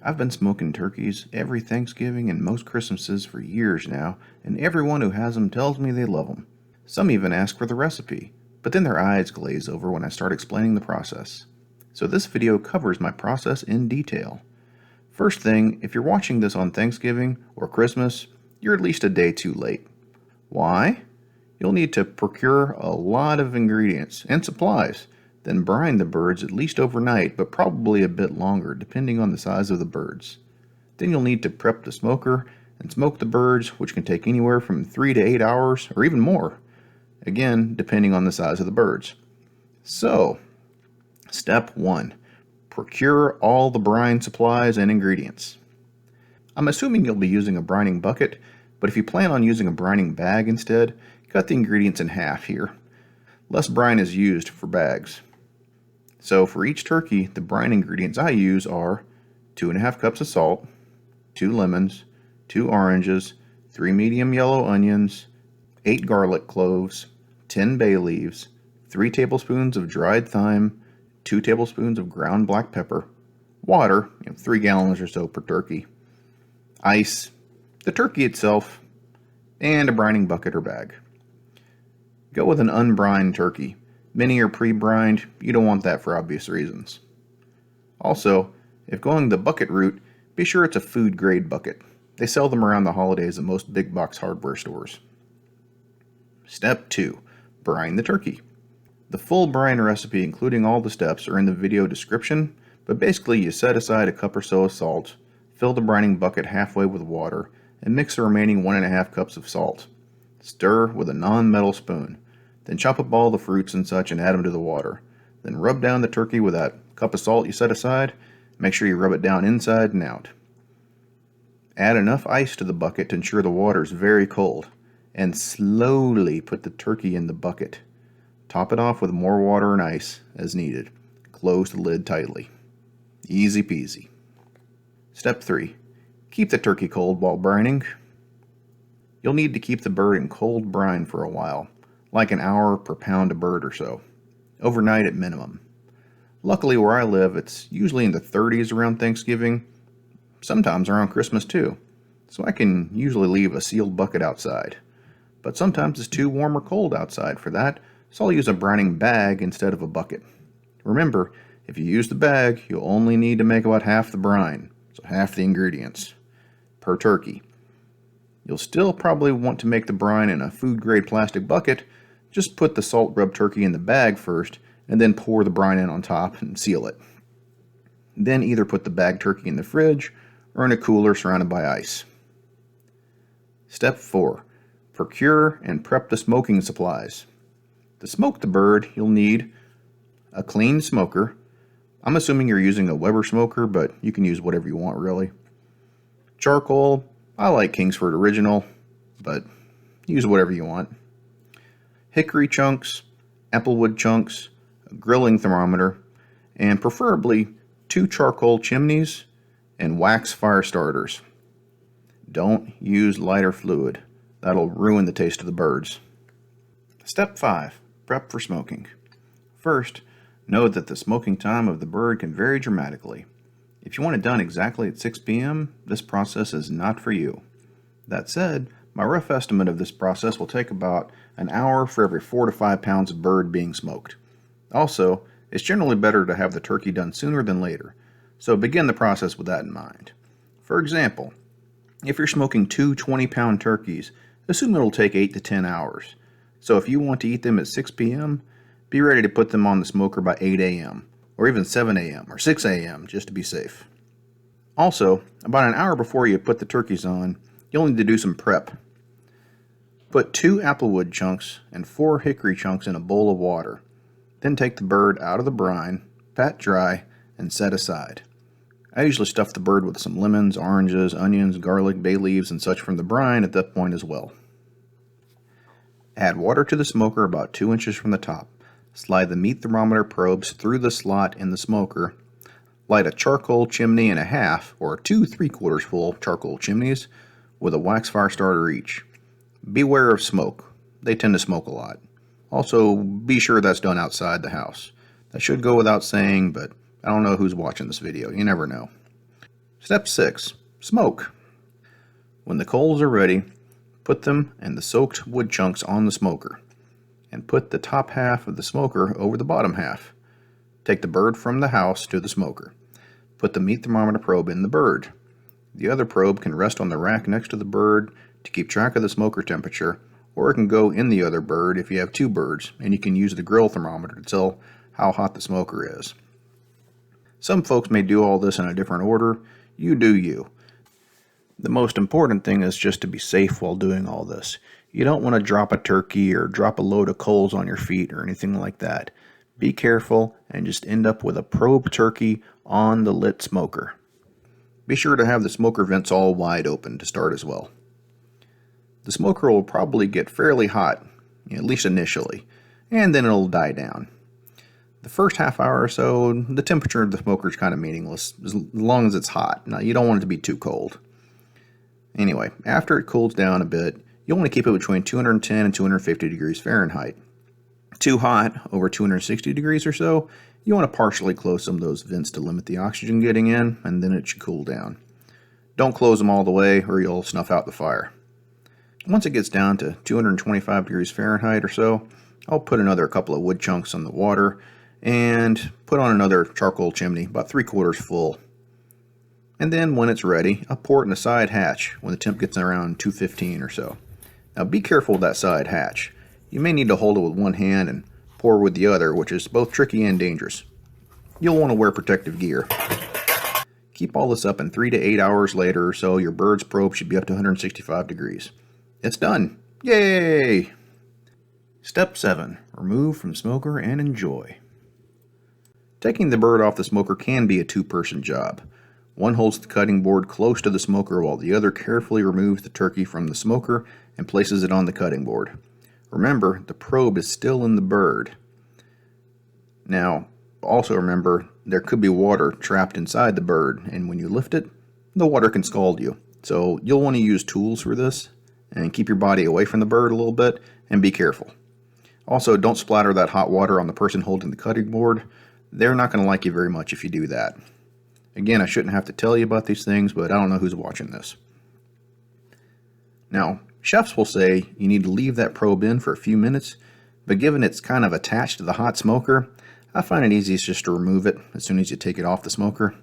I've been smoking turkeys every Thanksgiving and most Christmases for years now, and everyone who has them tells me they love them. Some even ask for the recipe, but then their eyes glaze over when I start explaining the process. So this video covers my process in detail. First thing, if you're watching this on Thanksgiving or Christmas, you're at least a day too late. Why? You'll need to procure a lot of ingredients and supplies, then brine the birds at least overnight, but probably a bit longer depending on the size of the birds. Then you'll need to prep the smoker and smoke the birds, which can take anywhere from 3 to 8 hours or even more, again depending on the size of the birds. So, step 1. Procure all the brine supplies and ingredients. I'm assuming you'll be using a brining bucket, but if you plan on using a brining bag instead, cut the ingredients in half here. Less brine is used for bags. So for each turkey, the brine ingredients I use are 2.5 cups of salt, 2 lemons, 2 oranges, 3 medium yellow onions, 8 garlic cloves, 10 bay leaves, 3 tablespoons of dried thyme, 2 tablespoons of ground black pepper, water, 3 gallons or so per turkey, ice, the turkey itself, and a brining bucket or bag. Go with an unbrined turkey. Many are pre-brined. You don't want that for obvious reasons. Also, if going the bucket route, be sure it's a food grade bucket. They sell them around the holidays at most big box hardware stores. Step 2. Brine the turkey. The full brine recipe, including all the steps, are in the video description, but basically you set aside a cup or so of salt, fill the brining bucket halfway with water, and mix the remaining 1.5 cups of salt. Stir with a non-metal spoon. Then chop up all the fruits and such and add them to the water. Then rub down the turkey with that cup of salt you set aside. Make sure you rub it down inside and out. Add enough ice to the bucket to ensure the water is very cold. And slowly put the turkey in the bucket. Top it off with more water and ice as needed. Close the lid tightly. Easy peasy. Step 3. Keep the turkey cold while brining. You'll need to keep the bird in cold brine for a while, like an hour per pound of bird or so, overnight at minimum. Luckily where I live, it's usually in the 30s around Thanksgiving, sometimes around Christmas too, so I can usually leave a sealed bucket outside. But sometimes it's too warm or cold outside for that, so I'll use a brining bag instead of a bucket. Remember, if you use the bag, you'll only need to make about half the brine, so half the ingredients, per turkey. You'll still probably want to make the brine in a food-grade plastic bucket. Just put the salt-rubbed turkey in the bag first, and then pour the brine in on top and seal it. Then either put the bagged turkey in the fridge or in a cooler surrounded by ice. Step 4. Procure and prep the smoking supplies. To smoke the bird, you'll need a clean smoker. I'm assuming you're using a Weber smoker, but you can use whatever you want really. Charcoal. I like Kingsford Original, but use whatever you want. Hickory chunks, applewood chunks, a grilling thermometer, and preferably 2 charcoal chimneys and wax fire starters. Don't use lighter fluid. That'll ruin the taste of the birds. Step 5. Prep for smoking. First, know that the smoking time of the bird can vary dramatically. If you want it done exactly at 6 p.m., this process is not for you. That said, my rough estimate of this process will take about an hour for every 4 to 5 pounds of bird being smoked. Also, it's generally better to have the turkey done sooner than later, so begin the process with that in mind. For example, if you're smoking 2 20-pound turkeys, assume it'll take 8 to 10 hours. So if you want to eat them at 6 p.m., be ready to put them on the smoker by 8 a.m., or even 7 a.m. or 6 a.m. just to be safe. Also, about an hour before you put the turkeys on, you'll need to do some prep. Put 2 applewood chunks and 4 hickory chunks in a bowl of water. Then take the bird out of the brine, pat dry, and set aside. I usually stuff the bird with some lemons, oranges, onions, garlic, bay leaves, and such from the brine at that point as well. Add water to the smoker about 2 inches from the top. Slide the meat thermometer probes through the slot in the smoker. Light a charcoal chimney and a half, or 2 3/4 full charcoal chimneys, with a wax fire starter each. Beware of smoke. They tend to smoke a lot. Also, be sure that's done outside the house. That should go without saying, but I don't know who's watching this video. You never know. Step 6. Smoke. When the coals are ready, put them and the soaked wood chunks on the smoker, and put the top half of the smoker over the bottom half. Take the bird from the house to the smoker. Put the meat thermometer probe in the bird. The other probe can rest on the rack next to the bird to keep track of the smoker temperature, or it can go in the other bird if you have two birds, and you can use the grill thermometer to tell how hot the smoker is. Some folks may do all this in a different order. You do you. The most important thing is just to be safe while doing all this. You don't want to drop a turkey or drop a load of coals on your feet or anything like that. Be careful and just end up with a probed turkey on the lit smoker. Be sure to have the smoker vents all wide open to start as well. The smoker will probably get fairly hot, at least initially, and then it'll die down. The first half hour or so, the temperature of the smoker is kind of meaningless, as long as it's hot. Now, you don't want it to be too cold. Anyway, after it cools down a bit, you'll want to keep it between 210 and 250 degrees Fahrenheit. Too hot, over 260 degrees or so, you want to partially close some of those vents to limit the oxygen getting in, and then it should cool down. Don't close them all the way or you'll snuff out the fire. Once it gets down to 225 degrees Fahrenheit or so, I'll put another couple of wood chunks on the water and put on another charcoal chimney, about 3/4 full. And then when it's ready, I'll pour it in the side hatch when the temp gets around 215 or so. Now be careful with that side hatch. You may need to hold it with one hand and pour with the other, which is both tricky and dangerous. You'll want to wear protective gear. Keep all this up, and 3 to 8 hours later or so, your bird's probe should be up to 165 degrees. It's done! Yay! Step 7. Remove from smoker and enjoy. Taking the bird off the smoker can be a two-person job. One holds the cutting board close to the smoker while the other carefully removes the turkey from the smoker and places it on the cutting board. Remember, the probe is still in the bird. Now, also remember, there could be water trapped inside the bird, and when you lift it, the water can scald you. So you'll want to use tools for this, and keep your body away from the bird a little bit, and be careful. Also, don't splatter that hot water on the person holding the cutting board. They're not going to like you very much if you do that. Again, I shouldn't have to tell you about these things, but I don't know who's watching this. Now, chefs will say you need to leave that probe in for a few minutes, but given it's kind of attached to the hot smoker, I find it easiest just to remove it as soon as you take it off the smoker.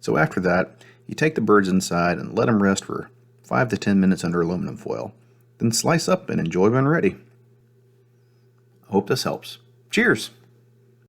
So after that, you take the birds inside and let them rest for 5 to 10 minutes under aluminum foil. Then slice up and enjoy when ready. I hope this helps. Cheers!